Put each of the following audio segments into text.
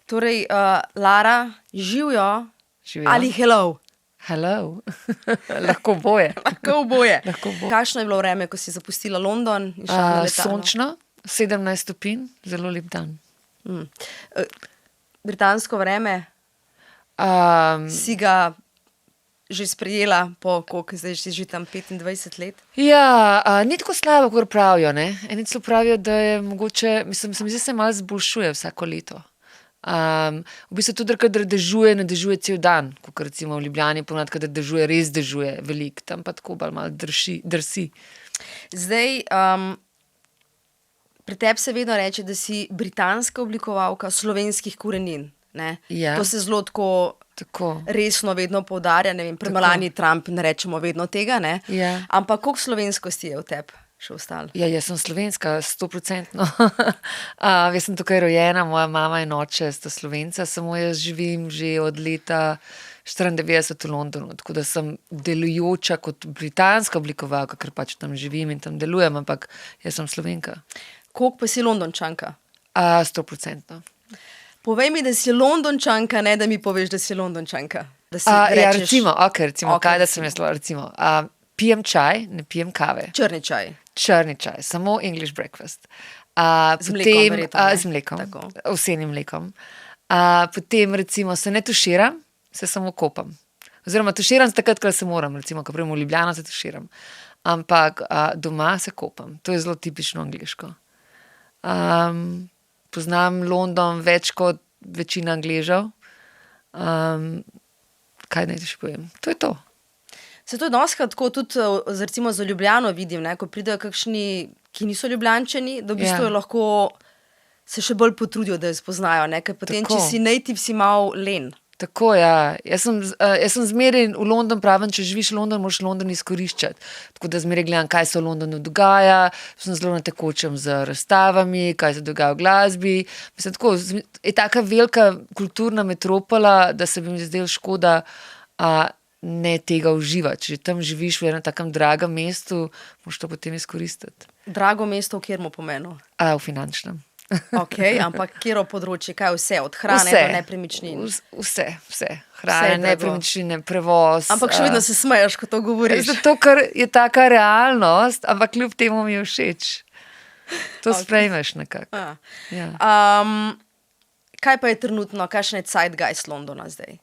Torej, Lara, živijo Živijo. ali hello? Hello. Lahko boje. Lahko oboje. Lahko bo. Kakšno je bilo vreme, ko si zapustila London in šla na letalo? Sončno, 17 stopinj, zelo lep dan. Britansko vreme, si ga že sprejela po, koliko zdaj si že tam 25 let? Ja, ni tako slabo, kot pravijo. Ne? Eni celo pravijo, da je mogoče, mislim, se mi zdi, se malo zboljšuje vsako leto. V bistvu tudi, kadar dežuje, ne dežuje cel dan, kot recimo v Ljubljani, ponad, kadar dežuje, res dežuje veliko, tam pa tako malo drsi. Zdaj, pri tebi se vedno reče, da si britanska oblikovalka slovenskih korenin. Ne? Ja. To se zelo Tako. resno vedno poudarja, ne vem, pri Melanie Trump ne rečemo vedno tega, ne? Ja. Ampak koliko slovenskosti je v tebi še ostalo? Ja, jaz sem slovenska, 100%. Jaz sem tukaj rojena, moja mama in oče sta Slovenca, samo jaz živim že od leta 94 v Londonu, tako da sem delujoča kot britanska oblikovalka, ker pač tam živim in tam delujem, ampak jaz sem Slovenka. Koliko pa si Londončanka? 100%. Povej mi, da si Londončanka, ne da mi poveš, da si Londončanka. Da si Ja, rečeš recimo, Okej, kaj da sem jaz, recimo, pijem čaj, ne pijem kave. črni čaj. Črni čaj, samo English breakfast. Z mlekom verjetno, ne? Z mlekom, Tako. ovsenim mlekom. Potem recimo se ne tuširam, se samo kopam. Oziroma tuširam se takrat, ko se moram, recimo, ko pridem v Ljubljano, se tuširam. Ampak doma se kopam. To je zelo tipično angleško. Poznam London več kot večina Angležev. Kaj naj ti še povem? To je to. Se to doskrat tako tudi recimo za Ljubljano vidim, ne? Ko pridejo kakšni, ki niso Ljubljančani, da v bistvu Ja. lahko se še bolj potrudijo, da jo spoznajo, ne? Ker potem, Tako. če si native, si mal len. Tako, ja. Jaz sem zmeraj v London pravim, če živiš v Londonu, moraš London izkoriščati. Tako da zmeraj gledam, kaj se v Londonu dogaja, sem zelo na tekočem z razstavami, kaj se dogaja v glasbi. Mislim, tako, je taka velika kulturna metropola, da se bi mi zdelo škoda ne tega uživati. Če tam živiš v enem takem dragem mestu, moraš to potem izkoristiti. Drago mesto, v kjermu pomenu. V finančnem. Ok, ampak kjero področje, kaj vse, od hrane do nepremičnin. Vse. Vse Hrane, je drago. nepremičnine, prevoz. Ampak še vedno se smeješ, ko to govoriš. Zato, ker je taka realnost, ampak kljub temu mi je všeč. To sprejmeš nekako. Ja. Kaj pa je trenutno, kakšen je zeitgeist Londona zdaj?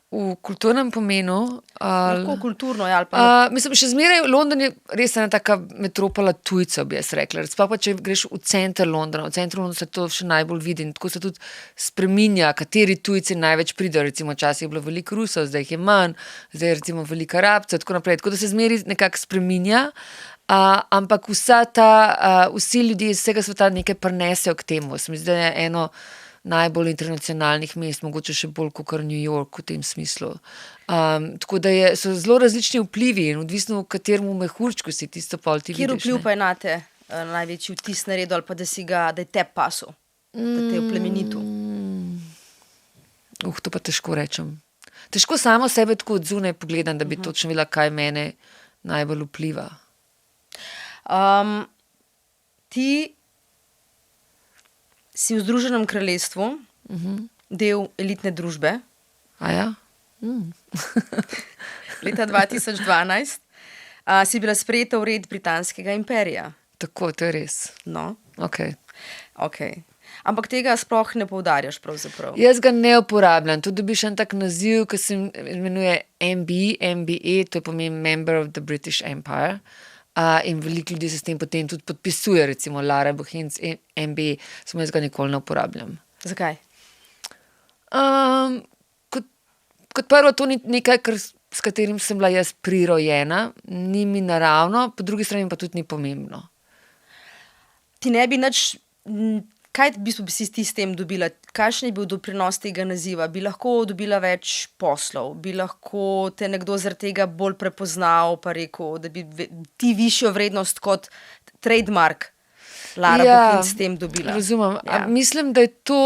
V kulturnem pomenu. Lahko kulturno, ja, ali pa Mislim, še zmeraj London je res ena taka metropola tujcev, bi jaz rekla. Sploh pa, če greš v center Londona, v centru Londona se to še najbolj vidi in tako se tudi spreminja, kateri tujci največ pridejo. Recimo včasih je bilo veliko Rusov, zdaj jih je manj, zdaj je recimo veliko Arabcev, tako naprej. Tako da se zmeraj nekako spreminja. Ampak vsi ljudje iz vsega sveta nekaj prinesejo k temu. Se mi zdi, da je eno najbolj internacionalnih mest, mogoče še bolj kot New York v tem smislu. Tako da so zelo različni vplivi in odvisno v katerem mehurčku si tisto pol ti kjer vidiš. vpliv pa je nate največji vtis naredil ali pa da je te pasu, da te je plemenitu? To pa težko rečem. Težko samo sebe tako od zunaj pogledam, da bi točno videla, kaj mene najbolj vpliva. Ti si v Združenem kraljestvu del elitne družbe. Ja? Leta 2012 si bila sprejeta v red britanskega imperija. Tako, to je res. No, Okay. ok. Ampak tega sploh ne poudarjaš pravzaprav. Jaz ga ne uporabljam. Tu dobiš en tak naziv, ki se imenuje MBE, to je pomeni Member of the British Empire. In veliko ljudi se s tem potem tudi podpisuje, recimo Lara Bohinc, MBE, samo jaz ga nikoli ne uporabljam. Zakaj? Kot prvo, to ni nekaj, s katerim sem bila jaz prirojena, ni mi naravno, po drugi strani pa tudi ni pomembno. Ti ne bi nič, kaj v bistvu bi si ti s tem dobila? Kakšen je bil doprinos tega naziva? Bi lahko dobila več poslov? Bi lahko te nekdo zaradi tega bolj prepoznal, pa rekel, da bi ti višjo vrednost kot trademark Lara Bohinc s tem dobila? Razumem. Ja. Mislim, da je to,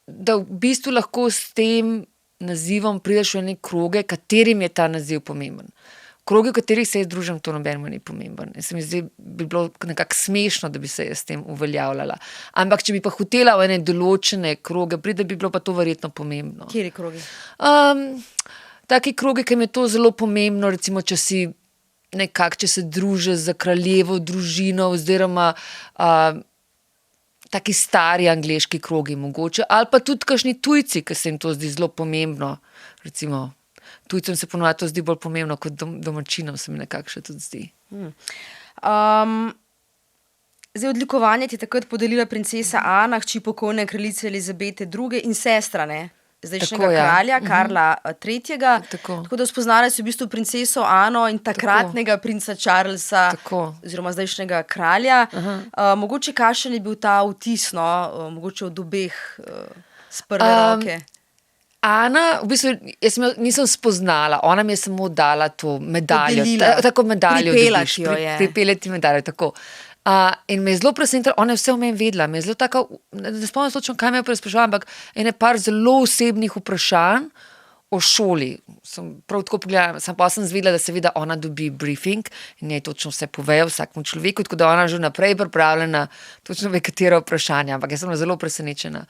da v bistvu lahko s tem nazivom prideš v ene kroge, katerim je ta naziv pomemben. krogi, v katerih se jaz družim, to nobenemu ni pomemben. In se mi zdi, bi bilo nekako smešno, da bi se jaz s tem uveljavljala. Ampak, če bi pa hotela v ene določene kroge, bi bilo pa to verjetno pomembno. Kateri krogi? Taki krogi, ki mi je to zelo pomembno, recimo, če se družiš za kraljevo družino, oziroma taki stari angleški krogi mogoče, ali pa tudi kakšni tujci, ki se jim to zdi zelo pomembno. Recimo, tujcem se ponovadi to zdi bolj pomembno, kot domačinom se mi nekako še tudi zdi. Zdaj, odlikovanje ti je takrat podelila princesa Ana, hči pokojne kraljice Elizabete II. In sestra, ne? Zdajšnjega kralja, Karla III. Tako da spoznala si v bistvu princeso Ano in takratnega princa Charlesa, oziroma zdajšnjega kralja. Mogoče kakšen je bil ta vtis, no? Mogoče od obeh s prve roke? Ana, v bistvu, jaz nisem spoznala, ona mi je samo dala to medaljo. Tako medaljo dobiš. Pripeljati medaljo, tako. In me je zelo presenetila, ona je vse o meni vedela, me je zelo taka, ne spomnim točno, kaj me je presprašala, ampak ene par zelo osebnih vprašanj o šoli. Sem prav tako pogledala, pa sem zvedela, da seveda ona dobi briefing in njej točno vse povejo vsakmu človeku, tako da ona že naprej pripravljena, točno ve, katera vprašanja, ampak jaz sem zelo presenečena.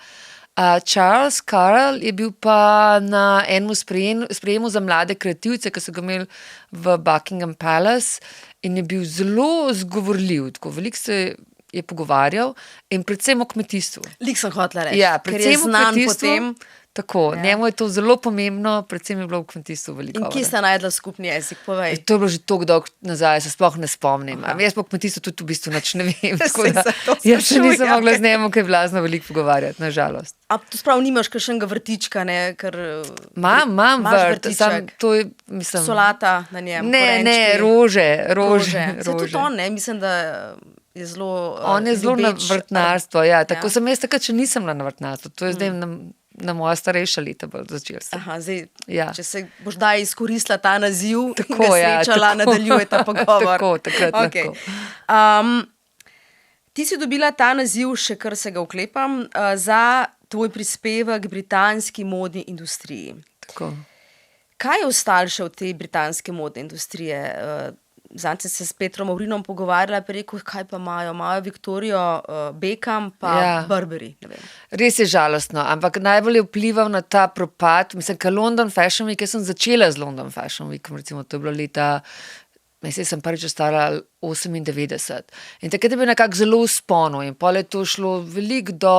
Charles Karl je bil pa na enem sprejemu za mlade kreativce, ki so ga imeli v Buckingham Palace, in je bil zelo zgovorljiv, tako veliko se je pogovarjal in predvsem o kmetijstvu. Lik sem hotela reči, ker je znan potem. Tako, njemu je to zelo pomembno, predvsem je bilo v kmetijstvu veliko. In kje sta najdla skupni jezik, povej? To je bilo že toliko dolgo nazaj, se sploh ne spomnim. Jaz pa v kmetijstvu tudi v bistvu nič ne vem. Jaz še nisem mogla z njemu kaj blazno veliko pogovarjati, nažalost. A to sprav nimaš kakšnega vrtička, ne? Imam vrt, sam to je, mislim... Solata na njem, Ne, rože. Se tudi on, ne? Mislim, da je zelo on je zelo na vrtnarstvo, ja. Tako sem jaz takrat, če nisem na vrtnarstvu. To je zdaj na moja starejša leta bolj začel sem. Zdaj, če se boš daj izkoristila ta naziv in ga srečala, tako. nadaljuje ta pogovor. Tako, takrat lahko. Ti si dobila ta naziv, še kar se ga oklepam, za tvoj prispevek britanski modni industriji. Tako. Kaj je ostalo še v tej britanske modne industrije? Zanj sem se s Petrom Ovrinom pogovarjala, pa rekel, kaj pa imajo Victorio Beckham pa Burberry. Ne vem. Res je žalostno, ampak najbolj je vplival na ta propad, mislim, ka London Fashion Week, jaz sem začela z London Fashion Weekom, recimo, to je bilo leta, mislim, sem prvič ostala 98. In takrat je bil nekako zelo v sponu in pol je to šlo veliko do...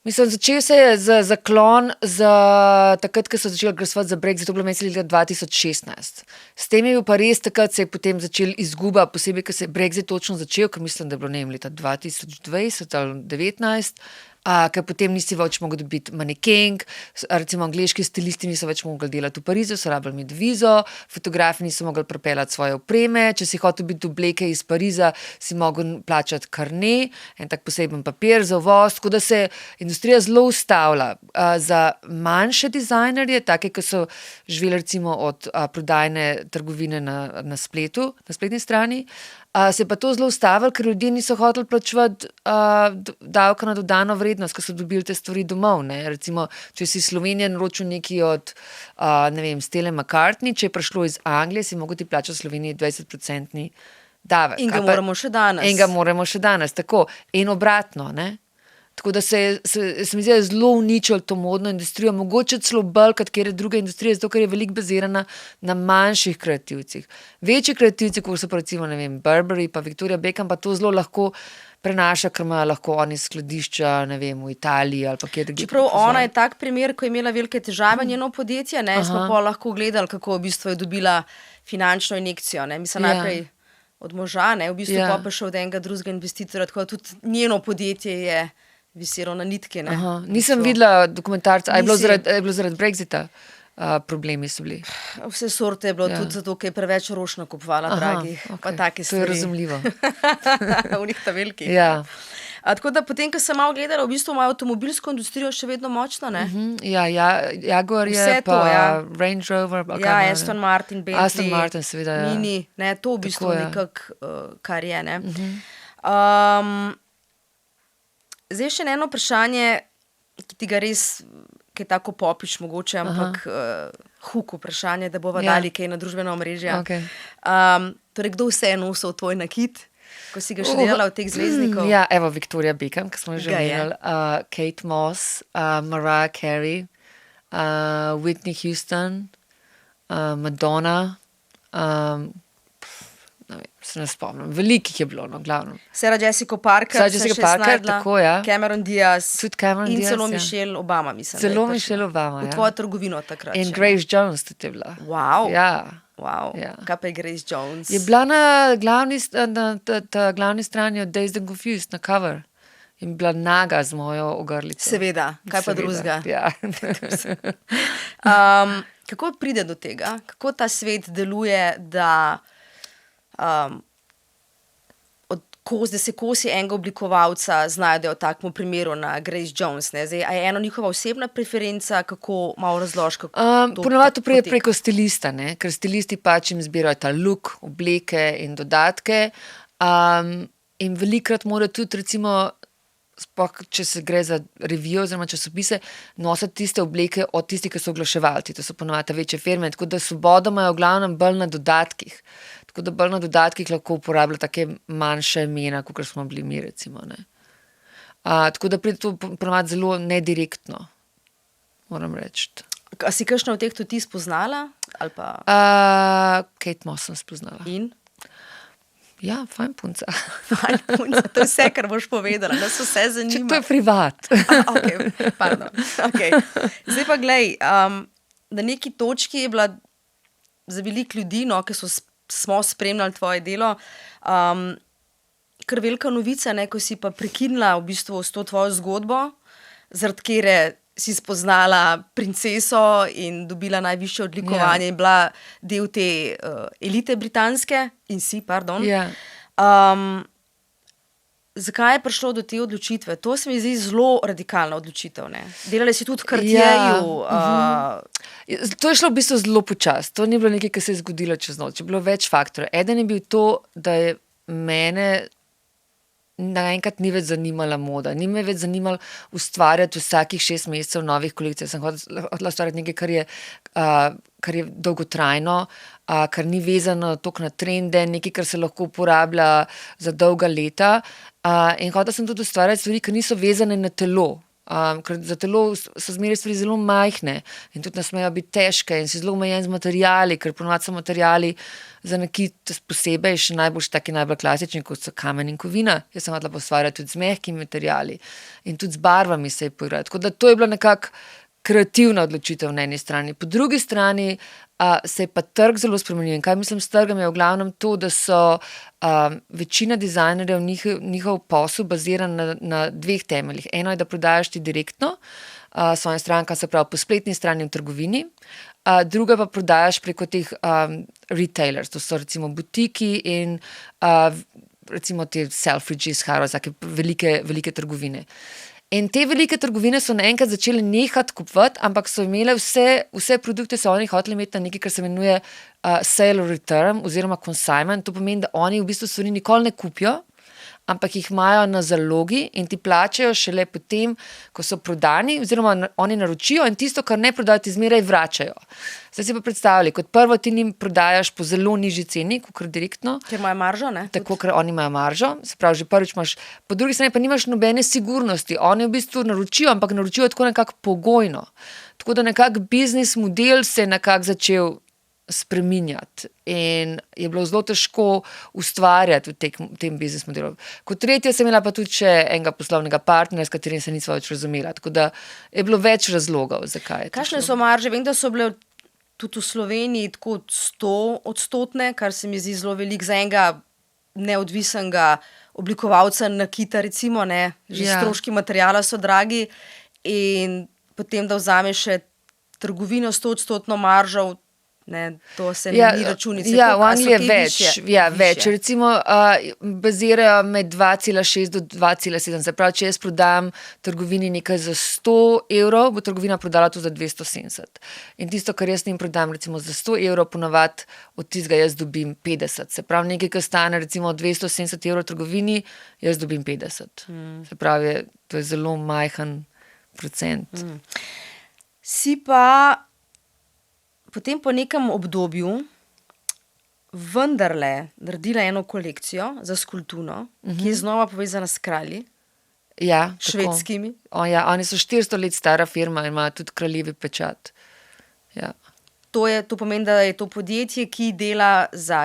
Mislim, začel se je za zaklon takrat, ko so začeli glasovati za Brexit, to je bilo meni leta 2016. S tem je bil pa res takrat, se je potem začel izguba, posebej, ko se je Brexit točno začel, ker mislim, da je bilo, ne vem, leta 2020 ali 2019, ker potem nisi več mogel dobiti manekenk, recimo angleški stilisti niso več mogli delati v Parizu, so rabili imeti vizo, fotografi niso mogli pripeljati svoje opreme, če si hotel biti obleke iz Pariza, si mogel plačati karne, en tak poseben papir za uvoz, tako da se industrija zelo ustavlja. Za manjše dizajnerje, take, ki so živeli recimo od prodajne trgovine na spletu, na spletni strani, se pa to zelo ustavilo, ker ljudje niso hoteli plačevati davka na dodano vrednost, ker so dobili te stvari domov. Ne? Recimo, če si Slovenija naročil nekaj od, ne vem, Stella McCartney, če je prišlo iz Anglije, si mogel ti plačati v Sloveniji 20% davek. In ga moramo še danes. Tako. In obratno, ne? Tako da se mi zdi, zelo uničilo to modno industrijo, mogoče celo bolj kot kjer je druga industrija, zato ker je veliko bazirana na manjših kreativcih. Večji kreativci, kot so pa recimo, ne vem, Burberry pa Victoria Beckham, pa to zelo lahko prenaša, ker imajo lahko oni skladišča, ne vem, v Italiji ali pa kjer drugi. Čeprav ona je tak primer, ko je imela velike težave njeno podjetje, ne, smo pa lahko gledali, kako v bistvu je dobila finančno injekcijo, ne, mislim najprej od moža, ne, v bistvu pa še od enega drugega investitorja, tako da tudi njeno podjetje je viselo na nitke. Ne? Nisem videla dokumentarca, a je bilo zaradi Brexita problemi so bili? Vse sorte je bilo tudi zato, ker je preveč rož nakupovala, dragih. Okay. Pa take stvari. To je razumljivo. V njih ta veliki. Ja. Tako da potem, ko sem malo gledala, v bistvu imajo avtomobilsko industrijo še vedno močno, ne? Jaguar je, vse pa to, Range Rover. Aston Martin, Bentley. Aston Martin, seveda, Mini, ne, to v bistvu nekako, kar je, ne. Zdaj še eno vprašanje, ki kaj tako popič mogoče, ampak huk vprašanje, da bova dali kaj na družbeno omrežje. Okay. Torej, kdo vse je nosil tvoj nakit, ko si ga še delala od teh zvezdnikov? Ja, evo, Victoria Beckham, ki smo že omenili, Kate Moss, Mariah Carey, Whitney Houston, Madonna, se ne spomnim, velikih je bilo, no, glavno. Sarah Jessica Parker, tako, ja. Cameron Diaz in Diaz, celo Michelle Obama, mislim. Celo Michelle Obama, v tvojo trgovino takrat. In Grace Jones tudi je bila. Wow. Ja. Wow. Ja. Kaj pa je Grace Jones? Je bila na glavni strani od Dazed and Confused, na cover. In bila naga z mojo ogrlico. Seveda, kaj pa drugega. Ja. Kako pride do tega? Kako ta svet deluje, da da se kosi enega oblikovalca znajdejo v takem primeru na Grace Jones? Ne? Zdaj, a je eno njihova osebna preferenca, kako malo razloži? Ponovadi to pride preko stilista, ne? Ker stilisti pač jim zbirajo ta look, obleke in dodatke. In velikrat morajo tudi, recimo, če se gre za revijo oziroma časopise, nositi tiste obleke od tistih, ki so oglaševalci. To so ponovadi večje firme, tako da svobodo imajo v glavnem bolj na dodatkih. Tako da bolj na dodatkih lahko uporablja take manjše imena, kot smo bili mi, recimo. Ne. Tako da pride to ponovadi zelo nedirektno, moram reči. A si kakšno od teh tudi ti spoznala? Ali pa... Kate Moss sem spoznala. In? Ja, fajn punca. Fajn punca, to je vse, kar boš povedala, nas vse zanima. To je privat. Okay, pardon. Okay. Zdaj pa glej, na neki točki je bila za veliko ljudi, no, ki smo spremljali tvoje delo, kar velika novica, ne, ko si pa prekinila v bistvu s to tvojo zgodbo, zaradi kere si spoznala princeso in dobila najvišje odlikovanje in bila del te elite britanske in si, pardon. Zakaj je prišlo do te odločitve? To se mi zdi zelo radikalna odločitev. Ne? Delali si tudi v Cartierju. To je šlo v bistvu zelo počas. To ni bilo nekaj, kar se je zgodilo čez noč. Je bilo več faktorjev. Eden je bil to, da je mene naenkrat ni več zanimala moda. Ni me več zanimalo ustvarjati vsakih 6 mesecev novih kolekcij. Sem hotela ustvarjati nekaj, kar je dolgotrajno, kar ni vezano toliko na trende, nekaj, kar se lahko uporablja za dolga leta. In hotela sem tudi ustvarjati stvari, ki niso vezane na telo. Ker za telo so zmeraj stvari zelo majhne in tudi ne smejo biti težke in si zelo omejen z materiali, ker ponovadi so materiali za nakit posebej še najbolj klasični, kot so kamen in kovina. Jaz sem hotela ustvarjati tudi z mehkimi materiali in tudi z barvami se je poigrati. Tako da to je bila nekako kreativna odločitev na eni strani. Po drugi strani se je pa trg zelo spremenil. In kaj mislim s trgom je v glavnem to, da so večina dizajnerjev njihov posel baziran na 2 temeljih. Eno je, da prodajaš ti direktno svojim strankam, se pravi po spletni strani v trgovini, druga pa prodajaš preko teh retailers, to so recimo butiki in recimo te Selfridges, Harrods, take velike trgovine. In te velike trgovine so naenkrat začele nehati kupovati, ampak so imele vse produkte, so oni hoteli imeti na nekaj, kar se imenuje sale or return oziroma consignment. To pomeni, da oni v bistvu stvari nikoli ne kupijo, ampak jih imajo na zalogi in ti plačajo šele potem, ko so prodani, oziroma oni naročijo in tisto, kar ne prodajo, ti zmeraj vračajo. Zdaj si pa predstavljali, kot prvo ti njim prodajaš po zelo nižji ceni, kot direktno. Ker imajo maržo, ne? Tako, ker oni imajo maržo, se pravi, že prvič imaš, po drugi strani pa nimaš nobene sigurnosti. Oni v bistvu naročijo, ampak naročijo tako nekako pogojno. Tako da nekako biznis model se je nekako začel spreminjati in je bilo zelo težko ustvarjati v tem biznis modelu. Kot tretje sem imela pa tudi še enega poslovnega partnerja, s katerim se nisva več razumela, tako da je bilo več razlogov, zakaj. Kakšne so marže? Vem, da so bile tudi v Sloveniji tako 100%, kar se mi zdi zelo veliko za enega neodvisnega oblikovalca nakita, recimo, ne, že stroški materiala so dragi in potem, da vzameš še trgovino 100% maržo, ne, to se ni računice. Ja, v Angliji je več. Več. Recimo bazirajo med 2,6 do 2,7. Se pravi, če jaz prodam trgovini nekaj za 100 evrov, bo trgovina prodala to za 270. In tisto, kar jaz njim prodam recimo za 100 evrov, ponavadi od tistega jaz dobim 50. Se pravi, nekaj, kar stane recimo 270 evrov v trgovini, jaz dobim 50. Se pravi, to je zelo majhen procent. Si pa potem po nekem obdobju vendarle naredila eno kolekcijo za Skultuno, ki je znova povezana s kralji, Ja, tako. švedskimi. Ja, oni so 400 let stara firma in imajo tudi kraljevi pečat. Ja. To pomeni, da je to podjetje, ki dela za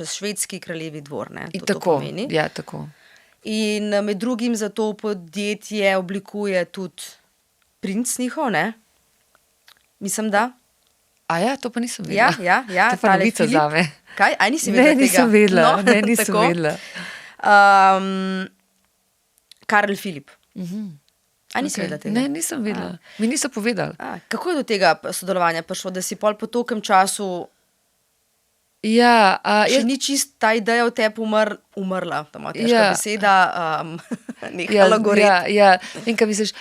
švedski kraljevi dvor. Ne? In To tako, pomeni. ja, tako. In med drugim za to podjetje oblikuje tudi princ njihov, ne? Mislim, da. A ja, to pa nisem Ja, vedela. ja, To je pa tale novica Filip. zame. Kaj? Aj, nisi Ne, vedela tega? nisem vedela. No, Ne, nisem tako. vedela. Karel Filip. Aj, nisi Okej. vedela tega? Ne, nisem vedela. Mi niso povedali. Kako je do tega sodelovanja prišlo, da si pol po tolkem času Ja, še ni čist ta ideja v tebi umrla, ta moja težka Ja. beseda, nehala goreti. ja. In kaj misliš?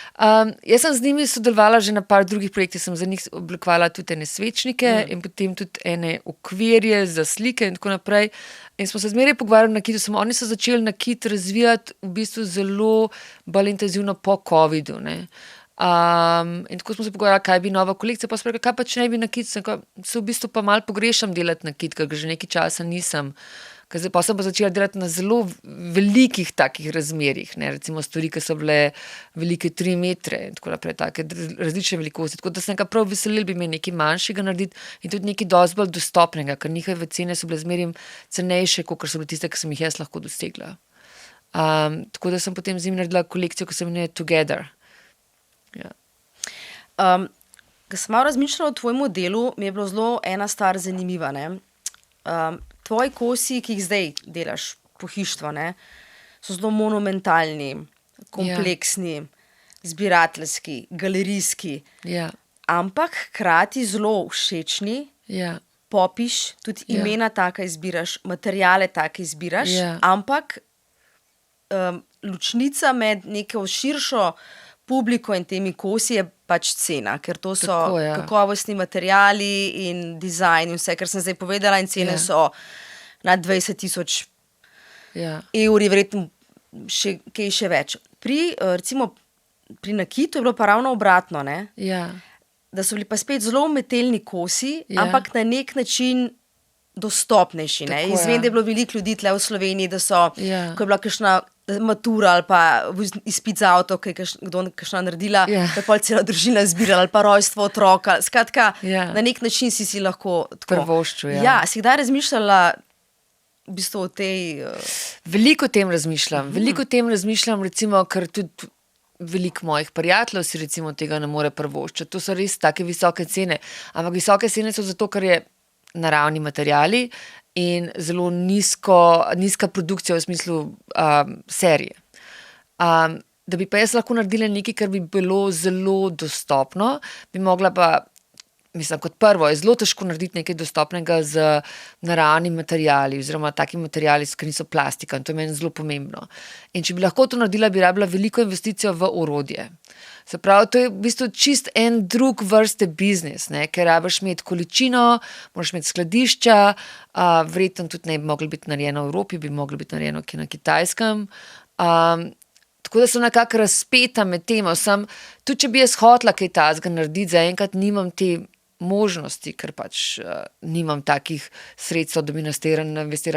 Jaz sem z njimi sodelovala že na par drugih projektih, sem za njih oblikovala tudi ene svečnike in potem tudi ene okvirje za slike in tako naprej. In smo se zmeraj pogovarjali na kitu, samo oni so začeli na kit razvijati v bistvu zelo bolj intenzivno po covidu, ne. In tako smo se pogovarjali, kaj bi nova kolekcija, pa smo rekli, kaj pa če ne bi na kit, se v bistvu pa malo pogrešam delati na kit, ker ga že nekaj časa nisem. Ker zdaj pa sem pa začela delati na zelo velikih takih razmerjih, ne, recimo stvari, ki so bile velike 3 metre in tako naprej, take različne velikosti, tako da sem ga prav veselil, bi me nekaj manjšega narediti in tudi nekaj dosti bolj dostopnega, ker njihove cene so bile zmeraj cenejše, kot so bile tiste, ki sem jih jaz lahko dosegla. Tako da sem potem z njim naredila kolekcijo, ki se imenuje Together. Ja. Ko sem malo razmišljala o tvojem delu, mi je bilo zelo ena stvar zanimiva. Ne? Tvoji kosi, ki jih zdaj delaš, pohištvo, ne, so zelo monumentalni, kompleksni, zbirateljski, galerijski, Ja. ampak hkrati zelo všečni. Ja. Popiš, tudi imena taka izbiraš, materijale take izbiraš, Ja. ampak ločnica med neko širšo publiko in temi kosi je pač cena, ker to so Tako, ja. kakovostni materijali in dizajn in vse, kar sem zdaj povedala, in cene Ja. so nad 20 000 Ja. evri, verjetno še več. Recimo pri nakitu je bilo pa ravno obratno, ne? Ja. Da so bili pa spet zelo umetelni kosi, Ja. ampak na nek način dostopnejši. Ne? Tako, Izvem, ja. da je bilo veliko ljudi tle v Sloveniji, da so, Ja. ko je bila kakšna matura ali pa izpit za avto, ki je kdo kakšna naredila, Ja. da je pol cela družina zbirala ali pa rojstvo otroka. Skratka, Ja. na nek način si lahko tako Privoščil, ja. Ja, si kdaj razmišljala v bistvu o tej... Veliko o tem razmišljam, recimo, ker tudi veliko mojih prijateljev si recimo tega ne more privoščiti. To so res take visoke cene. Ampak visoke cene so zato, ker je naravni materiali in zelo nizka produkcija v smislu serije. Da bi pa jaz lahko naredila nekaj, kar bi bilo zelo dostopno, bi mogla pa, mislim, kot prvo, je zelo težko narediti nekaj dostopnega z naravnimi materiali oziroma takimi materiali, ki niso plastika, in to je meni zelo pomembno. In če bi lahko to naredila, bi rabila veliko investicijo v orodje. Se pravi, to je v bistvu čist en drug vrste biznis, ne, ker rabiš imeti količino, moraš imeti skladišča, verjetno tudi ne bi moglo biti narejeno v Evropi, bi moglo biti narejeno kje na Kitajskem. Tako da sem nekako razpeta med tem, tudi če bi jaz hotela kaj takega narediti, zaenkrat nimam te možnosti, ker pač nimam takih sredstev, da bi investirala,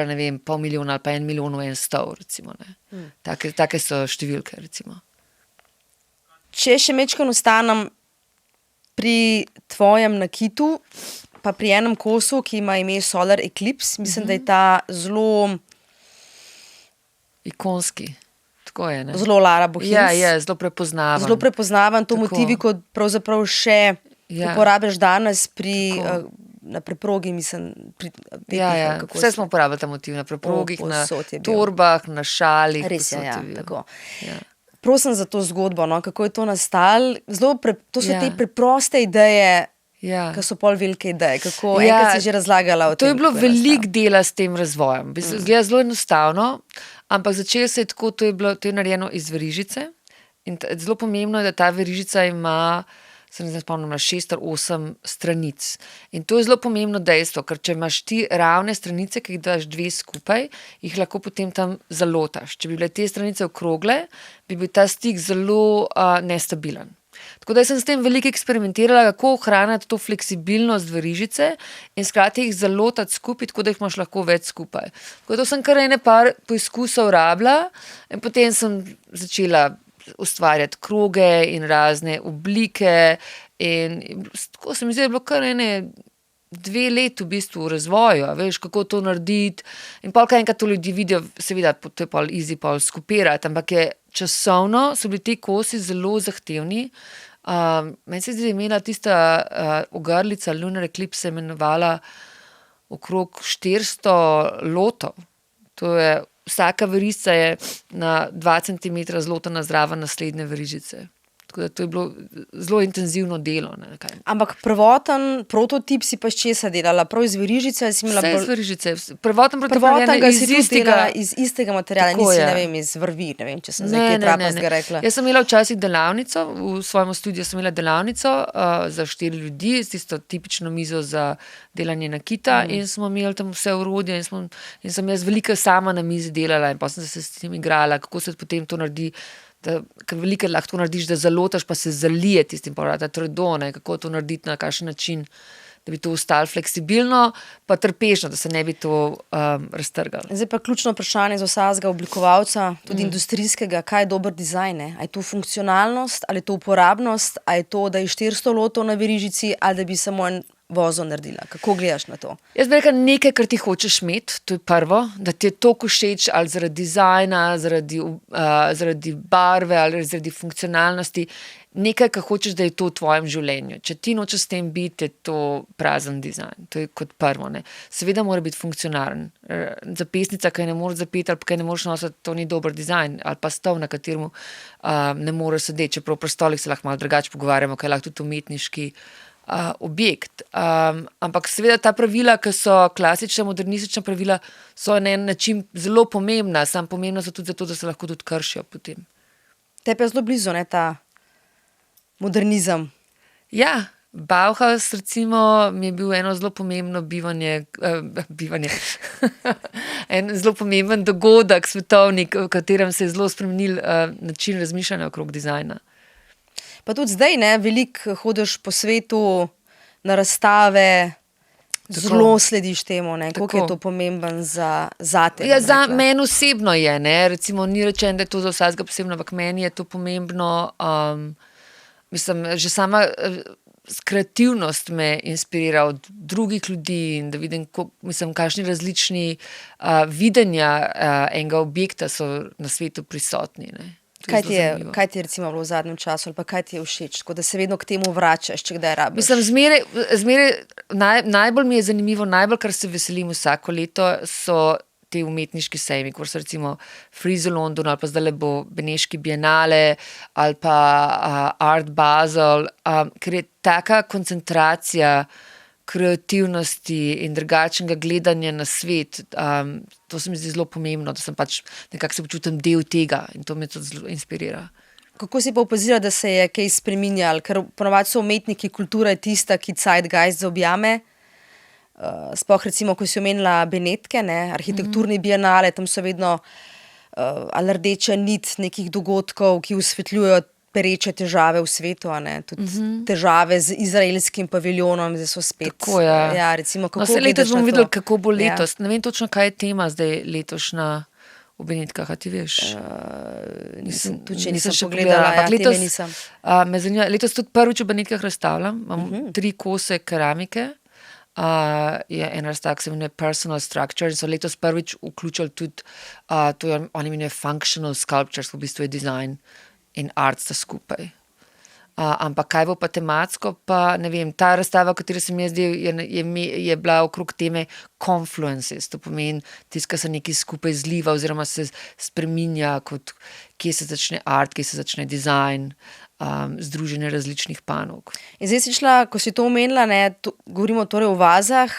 ne vem, 500,000 ali pa 1 milijon v en stol, recimo, ne. Take so številke, recimo. Če še mečkano ostanem pri tvojem nakitu, pa pri enem kosu, ki ima ime Solar Eclipse, mislim, da je ta zelo Ikonski. Tako je, ne. zelo Lara Bohinc. Ja, zelo prepoznaven. Zelo prepoznaven, to Tako. motivi, kot pravzaprav še Ja. uporabljaš danes Tako. na preprogi, mislim, pri Ja. kako Vse smo uporabili ta motiv na preprogih, na povsod je bil. torbah, na šalih. Res je, povsod ja, bil. tako. Ja. Prosim za to zgodbo, no, kako je to nastalo. To so Ja. te preproste ideje, Ja. ki so pol velike ideje. Kako Ja, enkrat si že razlagala o tem. To je bilo kako veliko dela s tem razvojem. Zgleda zelo enostavno, ampak začelo se je tako, to je narejeno iz verižice. In zelo pomembno je, da ta verižica ima, se ne spomnim, 6 ali 8 stranic. In to je zelo pomembno dejstvo, ker če imaš ti ravne stranice, ki jih daš 2 skupaj, jih lahko potem tam zalotaš. Če bi bile te stranice okrogle, bi bil ta stik zelo nestabilen. Tako da sem s tem veliko eksperimentirala, kako ohranjati to fleksibilnost verižice in skrati jih zalotati skupaj, tako da jih imaš lahko več skupaj. Tako da sem kar ene par poizkusov rabila in potem sem začela ustvarjati kroge in razne oblike in tako se mi zdi, da je bilo kar ene 2 leti v bistvu v razvoju, veš, kako to narediti in pol, kaj enkrat to ljudi vidijo, seveda, to je pol easy pol skupirati, ampak je časovno, so bili ti kosi zelo zahtevni. Meni se zdi, da je imela tista ogrlica Lunar Eclipse se imenovala okrog 400 lotov. To je, vsaka verižica je na 2 cm zlotana zraven naslednje verižice. Tako da to je bilo zelo intenzivno delo. Ne, ampak prvoten prototip si pa iz česa delala? Prav iz verižice? Si imela vse iz verižice. Prvoten ga si iz iz istega materiala, nisi, ne vem, iz vrvi, ne vem, če sem zdaj kaj trapastega rekla. Jaz sem imela včasih delavnico, v svojem studiu sem imela delavnico za 4 ljudi, s tisto tipično mizo za delanje nakita in smo imeli tam vse orodje in sem jaz veliko sama na mizi delala in pa sem se s tem igrala, kako se potem to naredi, ker veliko lahko narediš, da zalotaš, pa se zalije tistim porata trdone, kako to narediti, na kakšen način, da bi to ostalo fleksibilno, pa trpežno, da se ne bi to raztrgalo. Zdaj pa ključno vprašanje za vsakega oblikovalca, tudi industrijskega, kaj je dober dizajn? A je to funkcionalnost, ali je to uporabnost, ali je to, da je 400 lotov na verižici, ali da bi samo en vozo naredila? Kako gledaš na to? Jaz bi rekla nekaj, kar ti hočeš imeti, to je prvo, da ti je toliko všeč ali zaradi dizajna, zaradi barve ali zaradi funkcionalnosti, nekaj, kar hočeš, da je to v tvojem življenju. Če ti nočeš s tem biti, je to prazen dizajn. To je kot prvo. Ne. Seveda mora biti funkcionalen. Zapestnica, ki ne moreš zapeti ali ki ne moreš nositi, to ni dober dizajn. Ali pa stol, na katerem ne moreš sedeti. Čeprav pri stolih se lahko malo drugače pogovarjamo, kaj je lahko tudi umetniški objekt. Ampak seveda ta pravila, ki so klasična, modernistična pravila, so na en način zelo pomembna, samo pomembna so tudi zato, da se lahko tudi kršijo potem. Tebi je zelo blizu, ne, ta modernizem. Ja, Bauhaus recimo mi je bil eno zelo pomembno bivanje en zelo pomemben dogodek svetovni, v katerem se je zelo spremenil način razmišljanja okrog dizajna. Pa tudi zdaj, ne, veliko hodiš po svetu na razstave, zelo slediš temu, ne, koliko je to pomemben zate. Ja, za meni osebno je, ne, recimo ni rečeno, da je to za vsakega posebno, ampak meni je to pomembno, mislim, že sama kreativnost me inspirira od drugih ljudi in da vidim, kakšni različni videnja enega objekta so na svetu prisotni, ne. Kaj ti je recimo bilo v zadnjem času ali pa kaj ti je všeč, tako da se vedno k temu vračaš, če kdaj rabiš? Mislim, zmeraj najbolj mi je zanimivo, najbolj, kar se veselim vsako leto, so te umetniški sejmi, kot so recimo Frieze v Londonu ali pa zdaj bo Beneški bienale ali pa Art Basel, ker je taka koncentracija kreativnosti in drugačnega gledanja na svet. To se mi zdi zelo pomembno, da sem pač nekako se počutim del tega in to me tudi zelo inspirira. Kako si pa opazila, da se je kaj spreminjalo? Ker ponovadi so umetniki, kultura je tista, ki zeitgeist zaobjame. Sploh recimo, ko si omenila Benetke, ne, arhitekturni bienale, tam so vedno ali rdeča nit nekih dogodkov, ki osvetljujejo pereče težave v svetu, a ne, tudi težave z izraelskim paviljonom, zdaj so spet. Tako, ja. Ja, recimo, kako letos gledaš bomo na to? videli, kako bo letos. Ja. Ne vem točno, kaj je tema zdaj letošnja v Benetkah, a ti veš? Nisem še pogledala, ampak teme letos, nisem. me zanima, letos tudi prvič v Benetkah razstavljam, imam 3 kose keramike, je ena razstavka, se imenuje Personal Structure in so letos prvič vključili tudi, to je, oni imenuje Functional Sculptures, v bistvu je design in art sta skupaj. Ampak kaj bo pa tematsko, pa ne vem, ta razstava, v kateri sem jaz del, je bila okrog teme confluences, to pomeni tisto, kar se nekaj skupaj zliva oziroma se spreminja, kot kje se začne art, kje se začne dizajn, združenje različnih panog. In zdaj si šla, ko si to omenila, ne, govorimo torej o vazah,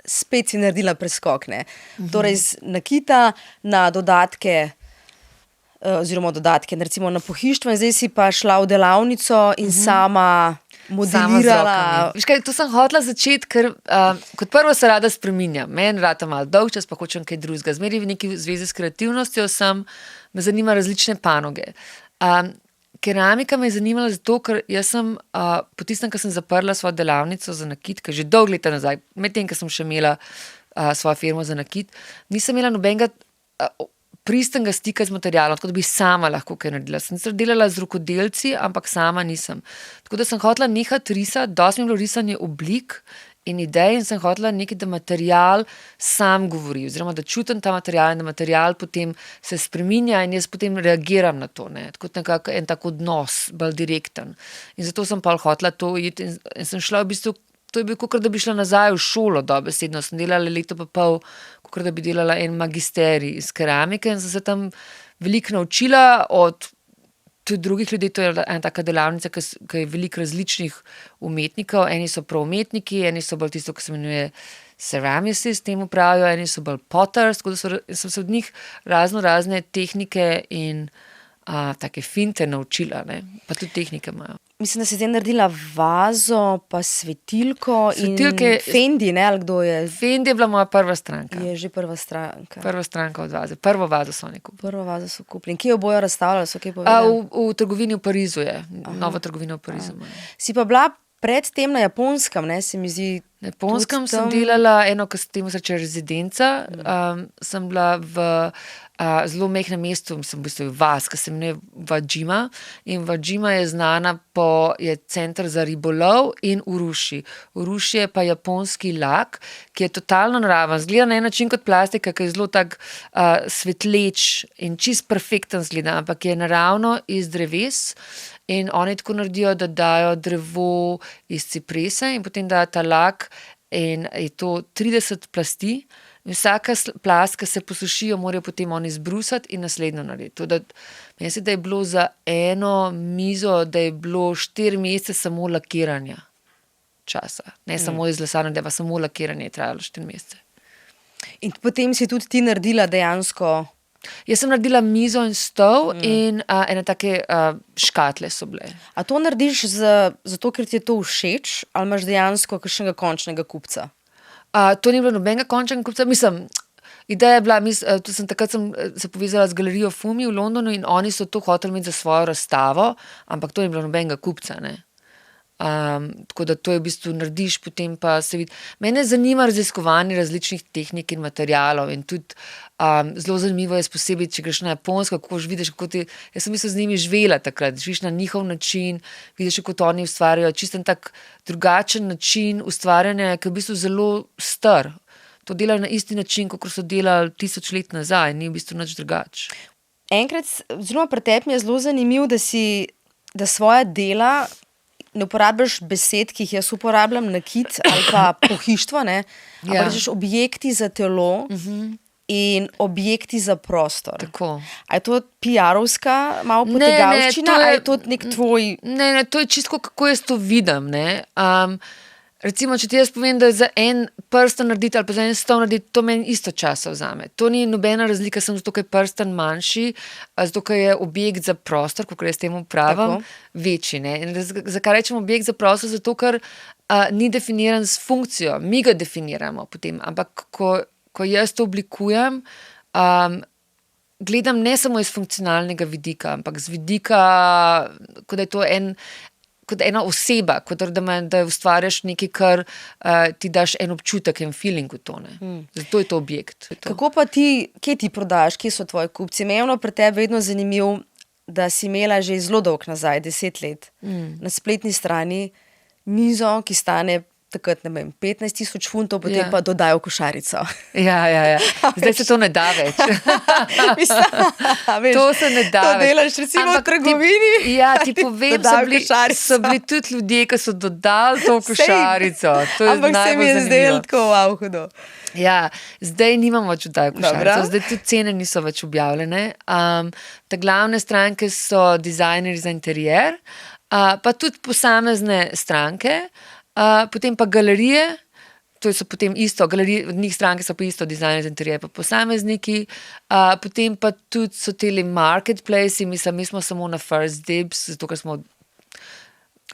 spet si naredila preskok, ne. Torej z nakita na dodatke, oziroma dodatke, recimo na pohištvo, in zdaj si pa šla v delavnico in sama modelirala. Veš kaj, to sem hotela začeti, ker kot prvo se rada spreminjam. Meni rata malo dolg čas, pa hočem kaj drugega. Zmeraj v neki zvezi s kreativnostjo me zanima različne panoge. Keramika me je zanimala zato, ker jaz sem po tistem, ko sem zaprla svojo delavnico za nakit, že dolgo leta nazaj, medtem, ko sem še imela svojo firmo za nakit, nisem imela nobenega pristnega stika z materialom, tako da bi sama lahko kaj naredila. Sem se delala z rokodelci, ampak sama nisem. Tako da sem hotela nehati risati, dosti mi je bilo risanje oblik in idej in sem hotela nekaj, da material sam govori, oziroma da čutim ta material in da material potem se spreminja in jaz potem reagiram na to, ne. Tako nekako en tak odnos, bolj direkten. In zato sem pa hotela to iti in sem šla v bistvu. To je bil, kakor da bi šla nazaj v šolo, dobesedno. Sem delala leto pa pol, kakor da bi delala en magisterij iz keramike in sem se tam veliko naučila od tudi drugih ljudi. To je ena taka delavnica, ki je veliko različnih umetnikov. Eni so prav umetniki, eni so bolj tisto, ki se imenuje ceramicsi, s tem upravijo, eni so bolj potters, tako da sem se od njih razne tehnike in take finte naučila, ne. Pa tudi tehnike imajo. Mislim, da si zdaj naredila vazo, pa svetilke in Fendi, ne, ali kdo je? Fendi je bila moja prva stranka. Je že prva stranka. Prva stranka od vaze. Prvo vazo so oni kupili. Prvo vazo so kupili. In kje jo bojo razstavljali? So kje povedali? V trgovini v Parizu je. Nova trgovina v Parizu. Si pa bila predtem na Japonskem, ne, se mi zdi. Na Japonskem sem delala eno, ki se temu reče rezidenca. Sem bila v zelo mehnem mestu, sem v bistvu vas, ki se imenuje Wajima. In Wajima je znana je center za ribolov in uruši. Uruši je pa japonski lak, ki je totalno naraven. Zgleda na en način kot plastika, ki je zelo tak svetleč in čist perfekten zgleda, ampak je naravno iz dreves. In oni tako naredijo, da dajo drevo iz ciprese in potem dajo ta lak in je to 30 plasti. In vsaka plast, ki se posušijo, morajo potem oni zbrusati in naslednjo narediti. Meni se, da je bilo za eno mizo, da je bilo 4 mesece samo lakiranja časa. Ne samo izlesano, da je pa samo lakiranje je trajalo 4 mesece. In potem si tudi ti naredila dejansko. Jaz sem naredila mizo in stol in ene take škatle so bile. A to narediš zato, ker ti je to všeč, ali imaš dejansko kakšnega končnega kupca? To ni bilo nobenega končnega kupca. Mislim, ideja je bila, takrat sem se povezala z galerijo Fumi v Londonu in oni so to hoteli imeti za svojo razstavo, ampak to ni bilo nobenega kupca, ne. Tako da to je v bistvu narediš, potem pa se vidi. Mene zanima raziskovanje različnih tehnik in materialov in tudi zelo zanimivo je posebej, če greš na Japonsko, kako vidiš, kako jaz sem z njimi živela takrat, živiš na njihov način, vidiš, kako oni ustvarjajo, čisten tak drugačen način ustvarjanja, ki je v bistvu zelo star. To delajo na isti način, kot so delali 1000 let nazaj, ni v bistvu nič drugače. Enkrat, oziroma pri tebi je zelo zanimivo, da svoja dela ne uporabljaš besed, ki jih jaz uporabljam, nakit ali pa pohištvo, ne, ampak rečeš objekti za telo in objekti za prostor. Tako. A je to PR-ovska malo potegavščina, a je to nek tvoj? Ne, to je čisto, kako jaz to vidim, ne. Recimo, če ti jaz povem, da za en prsten narediti ali pa za en stol narediti, to meni isto časa vzame. To ni nobena razlika, samo zato, ker je prsten manjši, zato, ker je objekt za prostor, kakor jaz temu pravim, večji. Ne? In zakaj rečem objekt za prostor? Zato, ker ni definiran s funkcijo. Mi ga definiramo potem, ampak ko jaz to oblikujem, gledam ne samo iz funkcionalnega vidika, ampak z vidika, kot da je to kot ena oseba, kot da ustvarjaš nekaj, kar ti daš en občutek, en feeling v to. Zato je to objekt. Kako pa ti, kje ti prodajaš, kje so tvoji kupci? Meni pri tebi vedno zanimivo, da si imela že zelo dolgo nazaj, 10 let, na spletni strani mizo, ki stane takrat, ne vem, 15,000 funtov, potem pa dodajo košarico. Ja. Zdaj se to ne da več. To se ne da več. To delaš recimo v trgovini. Ti povem, so bili tudi ljudje, ki so dodali to košarico. Ampak se mi je zdelo tako hudo. Ja, zdaj nimamo več dodajo košarico. Zdaj tudi cene niso več objavljene. Ta glavne stranke so dizajnerji za interijer, pa tudi posamezne stranke, potem pa galerije, to so potem isto, od njih stranke so pa isto dizajnerji za interijer, pa posamezniki, potem pa tudi so teli marketplace, mi smo samo na First Dibs, zato ker smo.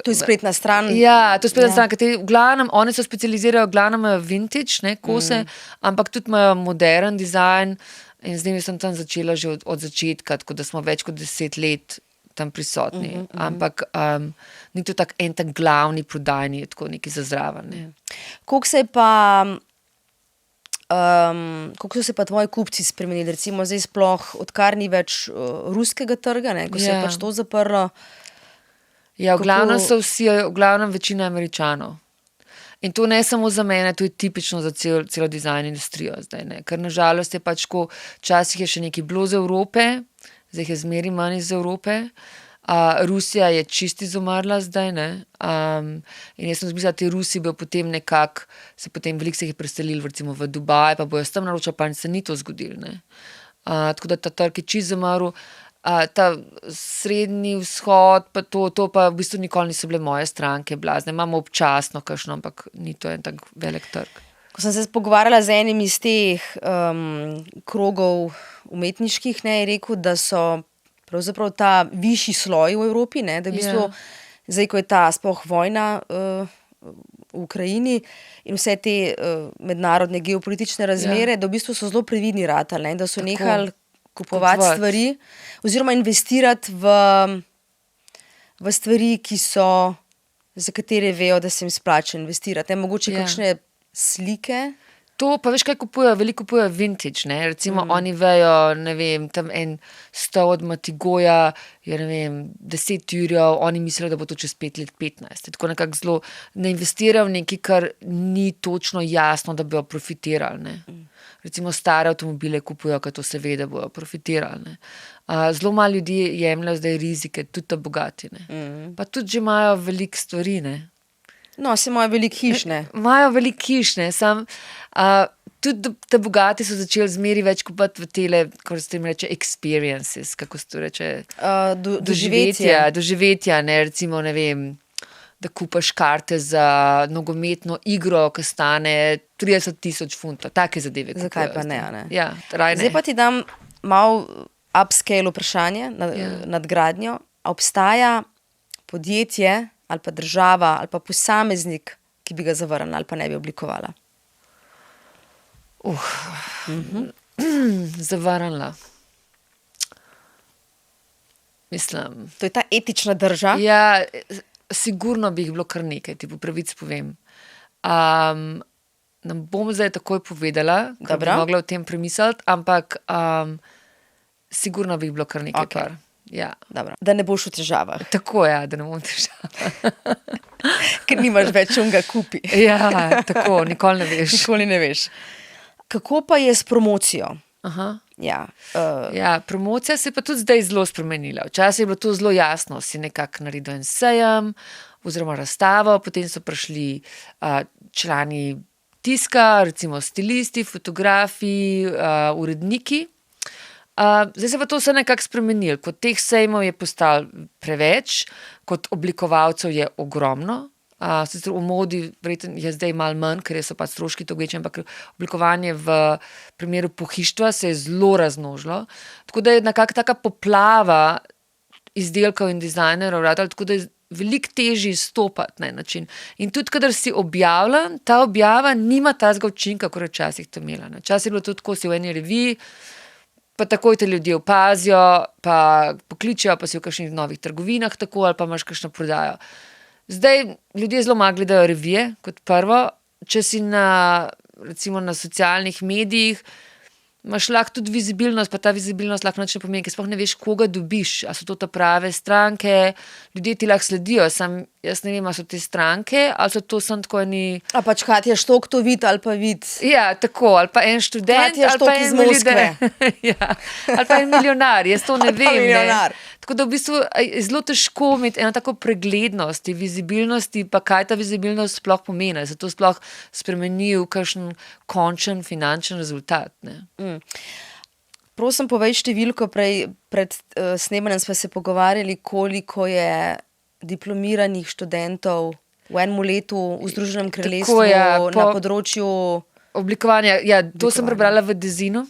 To je spletna stran. Ja, to je spletna stran, kateri v glavnem, oni se specializirajo, v glavnem imajo vintage, ne, kose, ampak tudi imajo modern dizajn in z njimi sem tam začela že od začetka, tako da smo več kot 10 let tam prisotni, ampak ni to tak en tak glavni prodajni, tako neki za zraven. Ne. Koliko so se pa tvoji kupci spremenili, recimo zdaj sploh, odkar ni več ruskega trga, ne, ko se je pač to zaprlo? Ja, v glavnem večina Američanov. In to ne samo za mene, to je tipično za celo dizajn industrijo zdaj, ne. Ker nažalost je pač ko, včasih je še nekaj bilo z Evrope, zdaj je zmeri manj iz Evrope. Rusija je čisto izumrla zdaj, ne. In jaz sem zmislila, da ti Rusi bojo potem nekako, veliko se jih je preselili recimo v Dubaj, pa bojo s tam naročali, pa se ni to zgodilo, ne. Tako da ta trg je čisto zamrl. Ta srednji vzhod, pa to pa v bistvu nikoli niso bile moje stranke blazne. Imamo občasno kakšno, ampak ni to en tak velik trg. Ko sem se pogovarjala z enim iz teh krogov umetniških, ne, je rekel, da so pravzaprav ta višji sloj v Evropi, ne, da v bistvu zdaj, ko je ta sploh vojna v Ukrajini in vse te mednarodne geopolitične razmere, da v bistvu so zelo previdni ratali, ne, da so nehali kupovati stvari oziroma investirati v stvari, za katere vejo, da se jim splača investirati. Ne, mogoče kakšne slike. To pa veš, kaj kupujejo? Veliko kupujejo vintage, ne. Recimo oni vejo, ne vem, tam en stol od Matigoja je, ne vem, 10 jurjev, oni mislijo, da bo to čez 5 let 15. Tako nekako zelo ne investirajo v nekaj, kar ni točno jasno, da bojo profitirali, ne. Recimo stare avtomobile kupujejo, ker to se ve, da bojo profitirali, ne. Zelo malo ljudi jemljejo zdaj rizike, tudi ta bogati, ne. Pa tudi že imajo veliko stvari, ne. No, se imajo veliko hiš, ne. Imajo veliko hiš, ne, tudi ta bogati so začeli zmeri več kupati v tele, kako se tem reče, experiences, kako se to reče? Doživetja, ne, recimo, ne vem, da kupaš karte za nogometno igro, ki stane 30,000 funtov, take zadeve. Zakaj pa ne, ne? Ja, raj ne. Zdaj pa ti dam malo upscale vprašanje, nadgradnjo. Obstaja podjetje ali pa država ali pa posameznik, ki bi ga zavrnila ali pa ne bi oblikovala? Zavrnila. Mislim. To je ta etična drža? Ja, sigurno bi jih bilo kar nekaj, ti po pravici povem. Ne bom zdaj takoj povedala, ker bi mogla o tem premisliti, ampak sigurno bi jih bilo kar nekaj par. Ja. Dobro. Da ne boš v težavah. Tako, ja, da ne bom v težavah. Ker nimaš več unga kupi. Ja, tako, nikoli ne veš. Nikoli ne veš. Kako pa je s promocijo? Ja, promocija se je pa tudi zdaj zelo spremenila. Včasih je bilo to zelo jasno, si nekako naredil en sejem oziroma razstavo, potem so prišli člani tiska, recimo stilisti, fotografi, uredniki. Zdaj se pa to vse nekako spremenilo. Kot teh sejmov je postalo preveč, kot oblikovalcev je ogromno. Sicer v modi verjetno je zdaj malo manj, ker so pa stroški to večji, ampak oblikovanje v primeru pohištva se je zelo razmnožilo. Tako da je nekako taka poplava izdelkov in dizajnerov, tako da je veliko težje izstopati na en način. In tudi, kadar si objavljen, ta objava nima tazga učinka, kot je včasih to imela. Včasih je bilo to tako, si v eni reviji, pa takoj te ljudje opazijo, pa pokličejo, pa si v kakšnih novih trgovinah tako, ali pa imaš kakšno prodajo. Zdaj ljudje zelo malo gledajo revije, kot prvo. Če si recimo na socialnih medijih, imaš lahko tudi vizibilnost, pa ta vizibilnost lahko nič ne pomeni, ker sploh ne veš, koga dobiš. A so to ta prave stranke, ljudje ti lahko sledijo, jaz ne vem, a so te stranke, ali so to samo tako eni... A pač Katja Štok to vid ali pa vid? Ja, tako, ali pa en študent, Katja Štok iz Moskve. Ja, ali pa en milijonar, jaz to ne vem. Ne. Tako da v bistvu je zelo težko imeti eno tako preglednost, vizibilnosti, pa kaj ta vizibilnost sploh pomeni, zato sploh spremeni v kakšen končen finančen rezultat. Ne. Prosim, povej številko, pred snemanjem smo se pogovarjali, koliko je diplomiranih študentov v enem letu v Združenem kraljestvu na področju oblikovanja. Ja, to sem prebrala v Dezinu.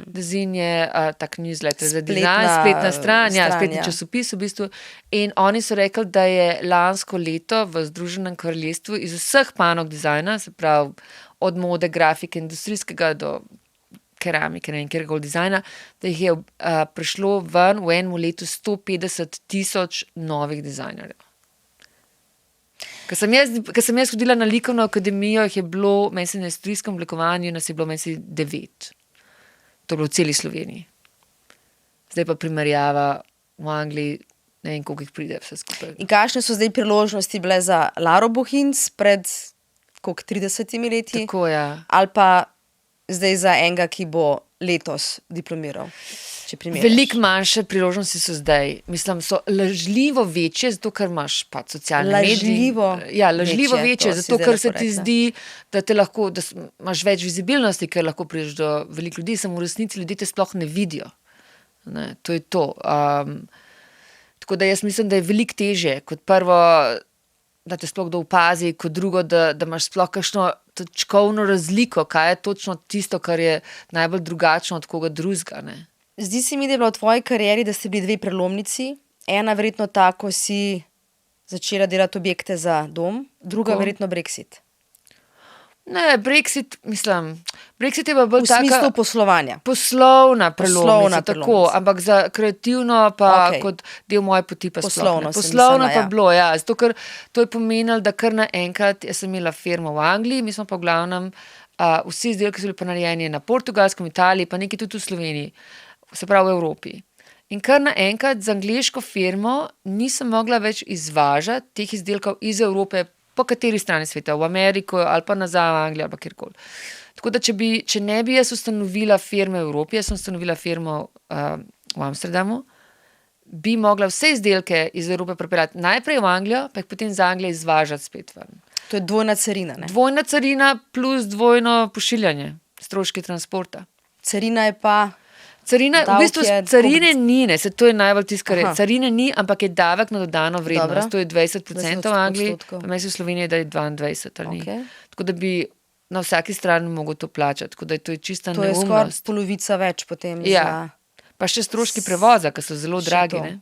Dezin je tak newsletter za dizajn, spletna stran, spletni časopis v bistvu. In oni so rekli, da je lansko leto v Združenem kraljestvu iz vseh panog dizajna, se pravi od mode, grafike, industrijskega do keramike, ne vem, kjerkoli dizajna, da jih je prišlo ven v enem letu 150,000 novih dizajnerjev. Ko sem jaz hodila na likovno akademijo, jih je bilo, meni se na industrijskem oblikovanju, nas je bilo meni 9. To je bilo v celi Sloveniji. Zdaj pa primerjava v Angliji, ne vem, koliko jih pride vse skupaj. In kakšne so zdaj priložnosti bile za Laro Bohinc pred 30 leti? Tako, ja. Ali pa zdaj za enega, ki bo letos diplomiral? Veliko manjše priložnosti so zdaj. Mislim, so lažljivo večje, zato ker imaš pač socialne medije. Lažljivo večje, zato ker se ti zdi, da te lahko, da imaš več vizibilnosti, ker lahko prideš do veliko ljudi, samo v resnici ljudje te sploh ne vidijo. Ne, to je to. Tako da jaz mislim, da je veliko težje, kot prvo, da te sploh kdo opazi, kot drugo, da imaš sploh kakšno točkovno razliko, kaj je točno tisto, kar je najbolj drugačno od koga drugega, ne. Zdi se mi, da je bila v tvoji karieri, da ste bili 2 prelomnici. Ena verjetno ta, ko si začela delati objekte za dom, druga verjetno Brexit. Ne, Brexit je pa bolj taka... V smislu poslovanja. Poslovna prelomnica, tako, ampak za kreativno pa kot del moje poti pa poslovno. Poslovno pa bilo, ja, zato ker to je pomenilo, da kar naenkrat, jaz sem imela firmo v Angliji, mi smo pa v glavnem vsi izdelki so bili pa narejeni na Portugalskem, Italiji, pa nekaj tudi v Sloveniji, se pravi v Evropi. In kar naenkrat z angleško firmo nisem mogla več izvažati teh izdelkov iz Evrope po kateri strani sveta, v Ameriko ali pa nazaj v Anglijo ali pa kjerkoli. Tako da, če ne bi jaz ustanovila firme v Evropi, jaz sem ustanovila firmo v Amsterdamu, bi mogla vse izdelke iz Evrope pripeljati najprej v Anglijo, pa jih potem z Anglije izvažati spet ven. To je dvojna carina, ne? Dvojna carina plus dvojno pošiljanje, stroški transporta. Carina je pa... Carina, v bistvu carine ni, ne, se to je najbolj tisto, kar je. Carine ni, ampak je davek na dodano vrednost. To je 20% v Angliji, pa meni v Sloveniji, da je 22, ali ni. Tako da bi na vsaki strani mogel to plačati, tako da to je čista neumnost. To je skoraj polovica več potem za... Pa še stroški prevoza, ki so zelo dragi, ne.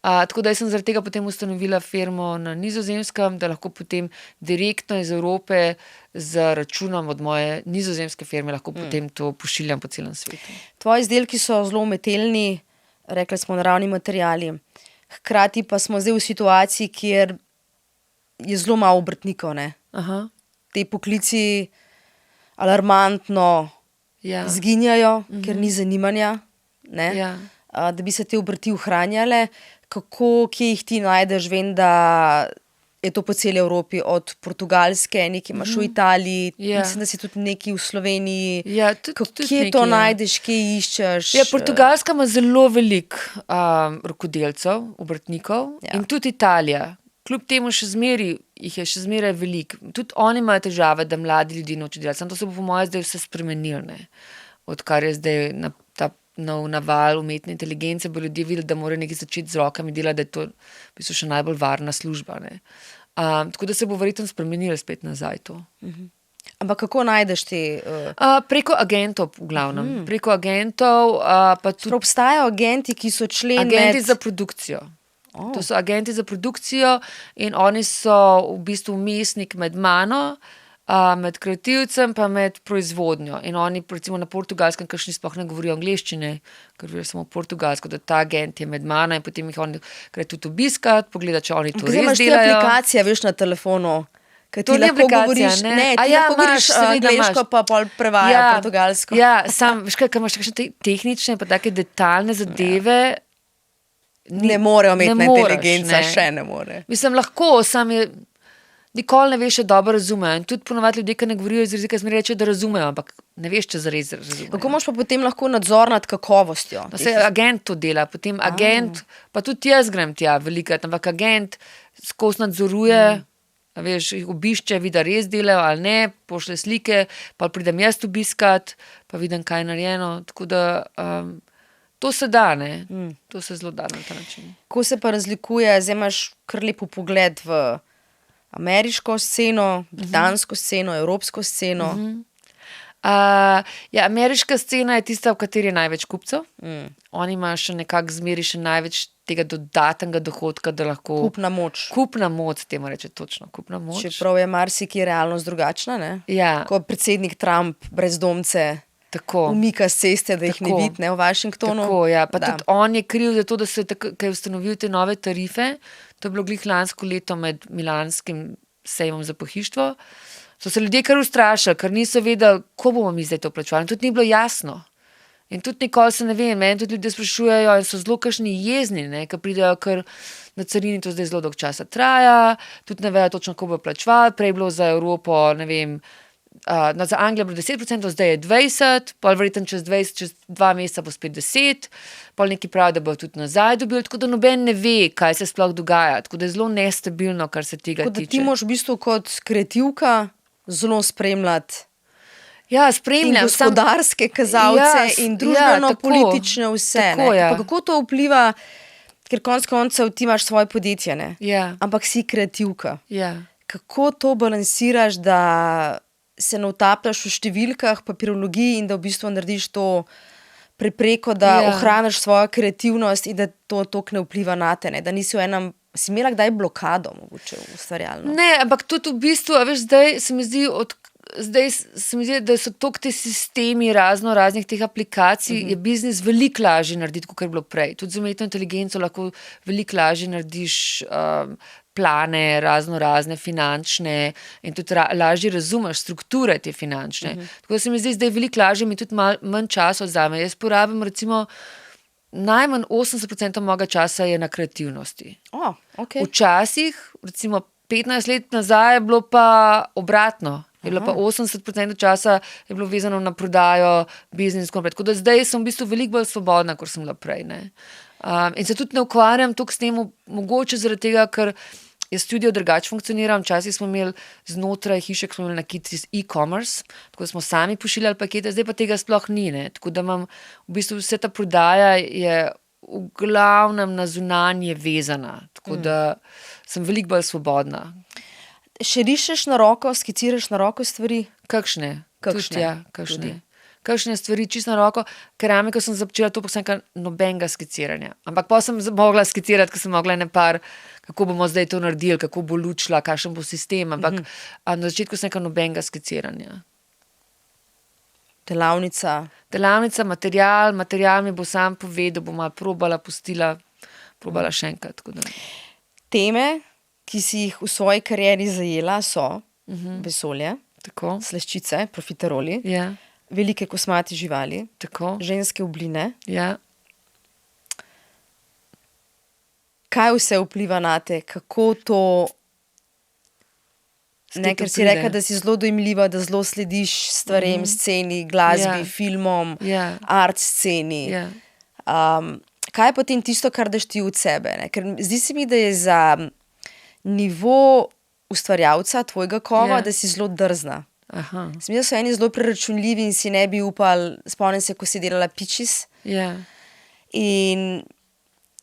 Tako da jaz sem zaradi tega potem ustanovila firmo na Nizozemskem, da lahko potem direktno iz Evrope z računom od moje nizozemske firme lahko potem to pošiljam po celem svetu. Tvoji izdelki so zelo umetelni, rekli smo naravni materiali. Hkrati pa smo zdaj v situaciji, kjer je zelo malo obrtnikov, ne. Aha. Te poklici alarmantno izginjajo, ker ni zanimanja, ne. Ja. Da bi se te obrti ohranjale. Kje jih ti najdeš? Vem, da je to po celi Evropi, od Portugalske, nekaj imaš v Italiji, mislim, da si tudi nekaj v Sloveniji. Ja, kje to najdeš, kje iščeš? Ja, Portugalska ima zelo veliko rokodelcev, obrtnikov in tudi Italija. Kljub temu jih je še zmeraj veliko. Tudi oni imajo težave, da mladi ljudi nočejo delati. Samo to se bo po moje zdaj vse spremenilo, ne. Odkar je zdaj nov naval umetne inteligence, bo ljudje videli, da morajo nekaj začeti z rokami delati, da je to v bistvu še najbolj varna služba, ne. Tako da se bo verjetno spremenilo spet nazaj to. Ampak kako najdeš te? Preko agentov v glavnem. Preko agentov, pa tudi... Obstajajo agenti, ki so člen Agenti za produkcijo. To so agenti za produkcijo in oni so v bistvu vmesnik med mano, med kreativcem pa med proizvodnjo. In oni, recimo na Portugalskem, kakšni sploh ne govorijo angleščine, ker govorijo samo portugalsko, da ta agent je med mano in potem jih oni gre tudi obiskat, pogleda, če oni to res delajo. Imaš ti aplikacija, veš, na telefonu, kaj ti lahko govoriš, ti lahko govoriš angleško, pa pol prevaja portugalsko. Ja, veš kaj imaš kakšne tehnične pa take detaljne zadeve, ne more umetna inteligenca, še ne more. Mislim, lahko, sam je... Nikoli ne veš, če dobro razumejo. In tudi ponovadi ljudje, ki ne govorijo iz jezika, zmeraj rečejo, da razumejo, ampak ne veš, če zares razumejo. Kako imaš pa potem lahko nadzor nad kakovostjo? Se agent to dela, potem agent, pa tudi jaz grem tja velikrat, ampak agent skozi nadzoruje, veš, jih obišče, vidi, da res delajo ali ne, pošle slike, pa pridem jaz obiskat, pa vidim, kaj je narejeno. Tako da to se da, ne? To se zelo da na ta način. Kako se pa razlikuje, zdaj imaš kar lepo pogled v ameriško sceno, britansko sceno, evropsko sceno? Ameriška scena je tista, v kateri je največ kupcev. Oni imajo še nekako zmeri še največ tega dodatnega dohodka, da lahko... Kupna moč. Kupna moč, temu reče točno, kupna moč. Čeprav je marsikje realnost drugačna, ne? Ja. Ko predsednik Trump brezdomce Tako. umika s ceste, da jih ne Tako. vidi, ne, v Washingtonu. Tako, ja. Pa Da. tudi on je kriv za to, da se ko je ustanovil te nove tarife, to je bilo glih lansko leto med milanskim sejmom za pohištvo, so se ljudje kar ustrašili, ker niso vedeli, ko bomo mi zdaj to plačevali. In tudi ni bilo jasno. In tudi nikoli se ne vem, meni tudi ljudje sprašujejo in so zelo kakšni jezni, ne, ker pridejo kar na carini, to zdaj zelo dolgo časa traja, tudi ne vejo točno, ko bo plačevali, prej je bilo za Evropo, ne vem, no, za Anglijo je bilo 10%, zdaj je 20%, pol verjetno čez 2 meseca bo spet 10%, pol neki pravi, da bo tudi nazaj dobil, tako da noben ne ve, kaj se sploh dogaja, tako da je zelo nestabilno, kar se tega Tako da tiče. ti moraš v bistvu kot kreativka zelo spremljati Ja, in spremljam. gospodarske kazalce in družbeno-politične vse. Tako, Ne? ja. Pa kako to vpliva, ker konec koncev ti imaš svoje podjetje, ne? Ja, Ampak si kreativka. ja. Kako to balansiraš, da se ne utapljaš v številkah, papirologiji in da v bistvu narediš to prepreko, da Ja. ohraniš svojo kreativnost in da to toliko ne vpliva na te, ne? Da nisi v enem, si imela kdaj blokado mogoče ustvarjalno? Ne, ampak tudi v bistvu, a veš, zdaj se mi zdi, da so toliko ti sistemi raznih teh aplikacij, je biznis veliko lažje narediti, kot je bilo prej. Tudi z umetno inteligenco lahko veliko lažje narediš plane, razne finančne in tudi lažje razumeš strukture te finančne. Tako da se mi zdi zdaj veliko lažje, mi tudi manj časa vzame. Jaz porabim recimo najmanj 80% mojega časa je na kreativnosti. Okay. Včasih, recimo 15 let nazaj, je bilo pa obratno. Je bilo pa 80% časa je bilo vezano na prodajo, biznis in tako naprej. Tako da zdaj sem v bistvu veliko bolj svobodna, kot sem bila prej. Ne? In se tudi ne ukvarjam toliko s tem, mogoče zaradi tega, ker je studio drugače funkcioniral. Včasih smo imeli znotraj hiše, ko smo imeli nakit iz e-commerce, tako da smo sami pošiljali pakete, zdaj pa tega sploh ni. Ne? Tako da imam v bistvu vse ta prodaja je v glavnem na zunanje vezana, tako da sem veliko bolj svobodna. Še rišeš na roko, skiciraš na roko stvari? Kakšne? Kakšne? Tudi, ja, kakšne. Kakšne stvari čisto na roko. Keramiko sem začela, to pa sem nobenega skiciranja. Ampak pa sem mogla skicirati, ker sem mogla par, kako bomo zdaj to naredili, kako bo lučila, kakšen bo sistem. Ampak na začetku sem nobenega skiciranja. Delavnica, material mi bo sam povedal, bom malo probala, pustila, probala še enkrat. Tako da. Teme, ki si jih v svoji karieri zajela, so vesolje, Tako. sleščice, profiteroli, Ja, velike kosmate živali, tako. ženske obline. Ja. Kaj vse vpliva na te, kako to, ne, ker si pride. rekla, da si zelo dojemljiva, da zelo slediš stvarem, sceni, glasbi, Ja. filmom, Ja. art sceni. Ja. Kaj je potem tisto, kar daš ti od sebe? Ne? Ker zdi se mi, da je za nivo ustvarjalca tvojega kova, Ja. da si zelo drzna. Aha. Sem da so eni zelo preračunljivi in si ne bi upal, spomnim se, ko si delala Peaches Ja. in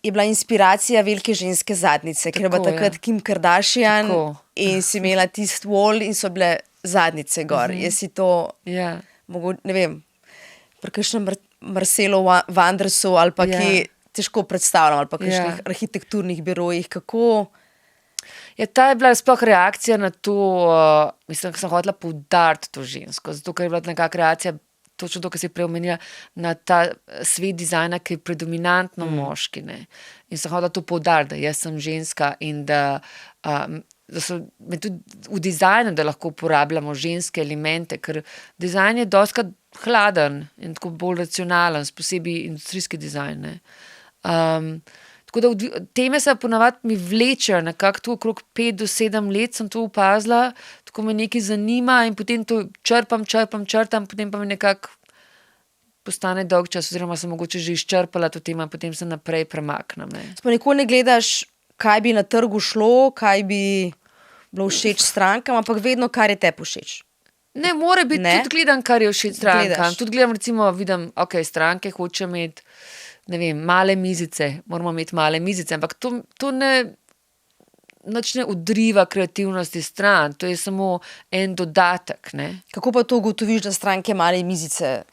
je bila inspiracija velike ženske zadnjice, ker je bila Tako, takrat ja. Kim Kardashian Tako. in si imela tisti wall in so bile zadnjice gor. Jaz si to, Ja. ne vem, pri kakšnem Marcelu Wandersu ali pa Ja. kje težko predstavljam, ali pa kakšnih Ja. arhitekturnih birojih, kako... Ja, ta je bila sploh reakcija na to, mislim, da sem hotela poudariti to žensko, zato ker je bila nekakšna reakcija, točno to, kar si prej omenila, na ta svet dizajna, ki je predominantno moški. Ne? In sem hotela to poudariti, da jaz sem ženska in da so me tudi v dizajnu, da lahko uporabljamo ženske elemente, ker dizajn je dostikrat hladen in tako bolj racionalen, posebej industrijski dizajn. Ne? Tako da teme se ponavadi mi vlečejo, nekako tu okrog 5 do 7 let sem to opazila, tako me nekaj zanima in potem to črpam, potem pa mi nekako postane dolg čas, oziroma sem mogoče že izčrpala to temo, potem se naprej premaknem. Ne. Pa nikoli ne gledaš, kaj bi na trgu šlo, kaj bi bilo všeč strankam, ampak vedno, kar je tebi všeč. Ne, mora biti, Ne? tudi gledam, kar je všeč strankam. Gledaš. Tudi gledam, recimo, vidim, ok, stranke hoče imeti, ne vem, male mizice, moramo imeti male mizice, ampak to nič ne odriva kreativnosti stran, to je samo en dodatek, ne. Kako pa to ugotoviš, da stranke male mizice?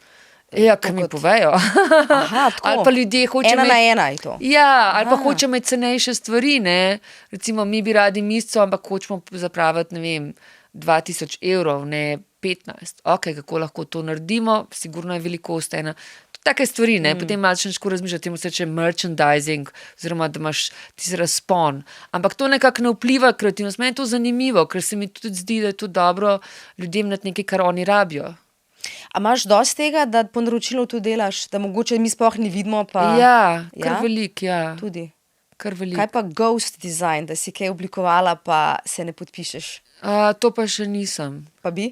Ja, kaj mi kot- povejo. Aha, tako. Ali pa ljudje hoče Ena imeti... na ena je to. Ja, ali pa Aha. hoče imeti cenejše stvari, ne. Recimo, mi bi radi mizico, ampak hočemo zapraviti, ne vem, 2000 evrov, ne 15. Ok, kako lahko to naredimo, sigurno je velikost ena. Take stvari, ne? Potem malo ško razmišljati, temu se reče merchandising, oziroma da imaš tisti razpon. Ampak to nekako ne vpliva kreativnost. Meni je to zanimivo, ker se mi tudi zdi, da je to dobro ljudem nad nekaj, kar oni rabijo. A imaš dosti tega, da po naročilu to delaš, da mogoče mi sploh ne vidimo? Pa... Ja, kar veliko, ja. Tudi. Kar veliko. Kaj pa ghost design, da si kaj oblikovala, pa se ne podpišeš? To pa še nisem. Pa bi?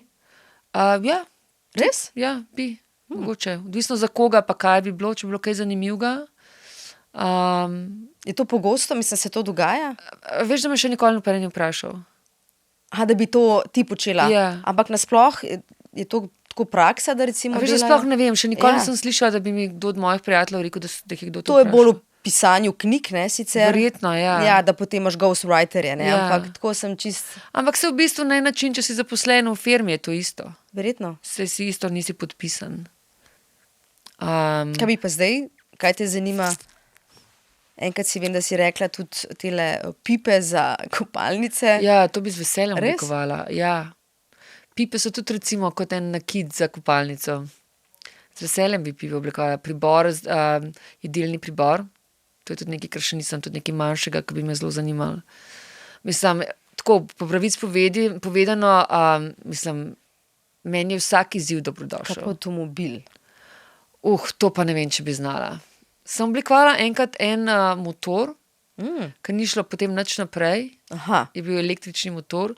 Ja. Res? Ja, bi. Mogoče. Odvisno za koga, pa kaj bi bilo, če bi bilo kaj zanimivega. Je to pogosto, mislim, se to dogaja? Veš, da me še nikoli noben ni vprašal. Da bi to ti počela? Ja. Ampak nasploh je to tako praksa, da recimo Veš, da delajo? sploh ne vem, še nikoli nisem slišala, da bi mi kdo od mojih prijateljev rekel, da jih kdo to To je vprašal. bolj v pisanju knjig, ne, sicer? Verjetno, ja. Ja, da potem imaš ghostwriterje, ne, Ja. ampak tako sem čist... Ampak se v bistvu na en način, če si zaposlen v firmi, je to isto. Verjetno. Se si isto nisi podpisan. Kaj bi pa zdaj? Kaj te zanima? Enkrat si vem, da si rekla tudi tele pipe za kopalnice. Ja, to bi z veseljem Res? oblikovala. Ja. Pipe so tudi recimo kot en nakit za kopalnico. Z veseljem bi pipe oblikovala. Pribor, jedilni pribor. To je tudi nekaj, kar še nisem, tudi nekaj manjšega, ki bi me zelo zanimalo. Mislim, tako po pravici povedano, mislim, meni je vsak izziv Kaj dobrodošel. pa avtomobil? To pa ne vem, če bi znala. Sem oblikovala enkrat en motor, ker ni šlo potem nič naprej. Aha. Je bil električni motor,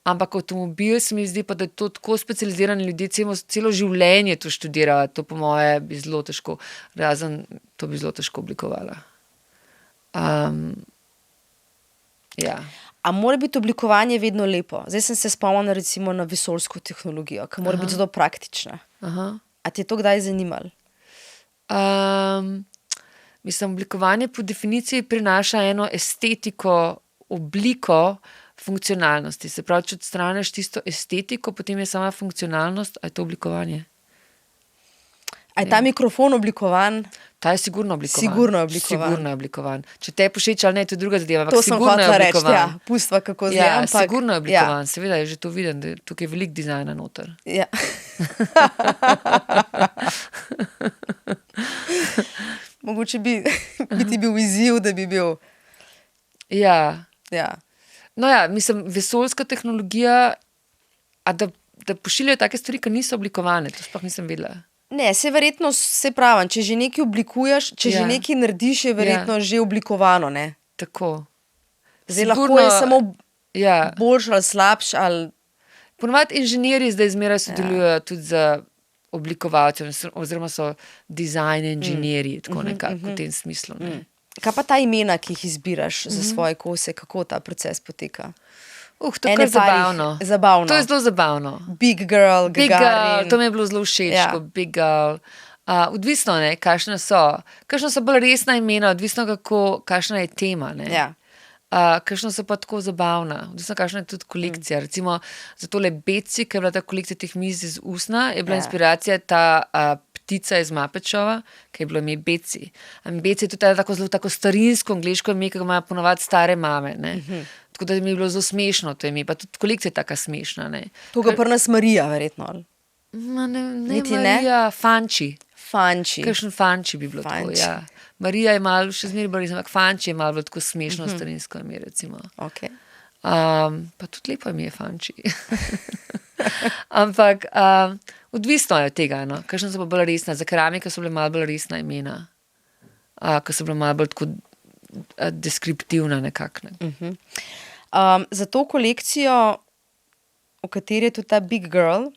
ampak avtomobil se mi zdi pa, da je to tako specializirani ljudje, celo življenje to študirajo, to po moje bi zelo težko, razen to bi zelo težko oblikovala. Ja. A mora biti oblikovanje vedno lepo? Zdaj sem se spomnila recimo na vesoljsko tehnologijo, ki mora biti zelo praktična. Aha. A ti je to kdaj zanimalo? Mislim, oblikovanje po definiciji prinaša eno estetiko, obliko funkcionalnosti. Se pravi, če odstraniš tisto estetiko, potem je sama funkcionalnost, a je to oblikovanje? A je ta mikrofon oblikovan? Ta je sigurno oblikovan. Sigurno je oblikovan. Sigurno je oblikovan. Če te pošeč ali ne, to je druga zadeva, ampak To sem sigurno je hotela reči, oblikovan. ja. Pustva, kako zdaj, Ja, ampak... sigurno je oblikovan. Seveda je že to viden, da je tukaj veliko dizajna noter. Ja. Mogoče bi ti bil izziv, da bi bil... Ja. Ja. No ja, mislim, vesoljska tehnologija, a da pošiljajo take stvari, ki niso oblikovane, to sploh nisem vedela. Ne, se verjetno, se pravim, če že nekaj oblikuješ, če že nekaj narediš, je verjetno že oblikovano, ne? Tako. Zdaj lahko je samo boljš ali slabš ali... Ponovadi inženirji zdaj zmeraj sodelujejo tudi z oblikovalcem, oziroma so design inženirji, tako nekako v tem smislu. Ne. Kaj pa ta imena, ki jih izbiraš za svoje kose, kako ta proces poteka? To je kar zabavno. Zabavno. To je zelo zabavno. Big girl, Big girl, Gagarin. to mi je bilo zelo všeč, big girl. Odvisno, ne, kakšna so. Kakšna so bolj resna imena, odvisno kakšna je tema, ne. Ja. Kakšna so pa tako zabavna, odvisno kakšna je tudi kolekcija. Recimo za tole Betsy, ki je bila ta kolekcija teh miz iz usna, je bila inspiracija ta ptica iz Muppetova, ki je bilo ime Betsy. Betsy je tudi tako zelo tako starinsko angleško ime, ki ga imajo ponovadi stare mame, ne. Tako da mi je bilo zelo smešno to ime, pa tudi kolekcija je taka smešna, ne. To ga pri nas Marija, verjetno. Ne, Niti Marija, Fanči. Fanči. Kakšen Fanči bi bilo tako, ja. Marija je malo, še zmeraj bolj resno, ampak Fanči je malo bilo tako smešno starinsko ime, recimo. Okay. Pa tudi lepo ime je Fanči. Ampak odvisno je od tega, no. Kakšna so pa bolj resna. Za keramike so bile malo bolj resna imena. Ko so bile malo bolj tako deskriptivna nekakne. Za to kolekcijo, v kateri je tudi ta Big Girl,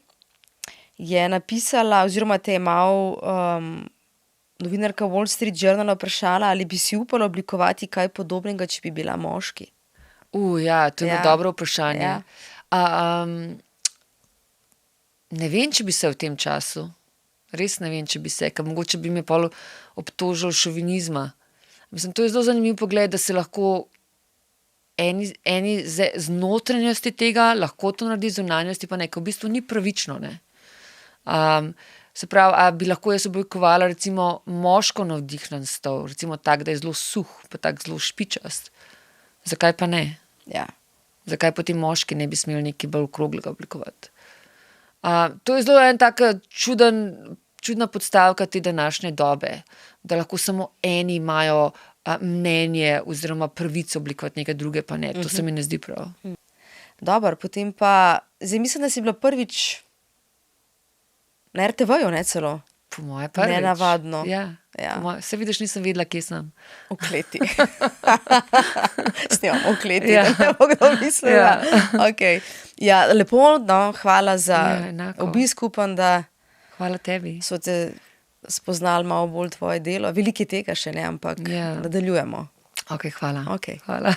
je napisala, oziroma te je malo novinarka Wall Street Journal vprašala, ali bi si upala oblikovati kaj podobnega, če bi bila moški. Ja, to je dobro vprašanje. Ja. Ne vem, če bi se v tem času. Res ne vem, če bi se, ker mogoče bi me pol obtožil šovinizma. Mislim, to je zelo zanimiv pogled, da se lahko eni z notranjosti tega lahko to naredi, zunanjosti pa ne, ker v bistvu ni pravično, ne. Se pravi, a bi lahko jaz oblikovala recimo moško navdihnen stol, recimo tak, da je zelo suh, pa tak zelo špičast. Zakaj pa ne? Ja. Zakaj potem moški ne bi smeli nekaj bolj okroglega oblikovati? To je zelo en tak čudna podstavka te današnje dobe, da lahko samo eni imajo mnenje oziroma pravico oblikovati neke druge, pa ne. To se mi ne zdi prav. Dobro, potem pa, zdaj mislim, da si bila prvič na RTV-ju, ne celo? Po moje prvič. Nenavadno. Ja. Ja. Se vidiš, nisem vedela, kje sem. V kleti. Snemam v kleti, da ne bo kdo mislil. Ja. Okay. Ja, lepo, no, hvala za enako. obisk, upam, da Hvala tebi. so te spoznali malo bolj tvoje delo. Veliko je tega še, ne, ampak Ja. nadaljujemo. Ok, hvala. Ok. Hvala.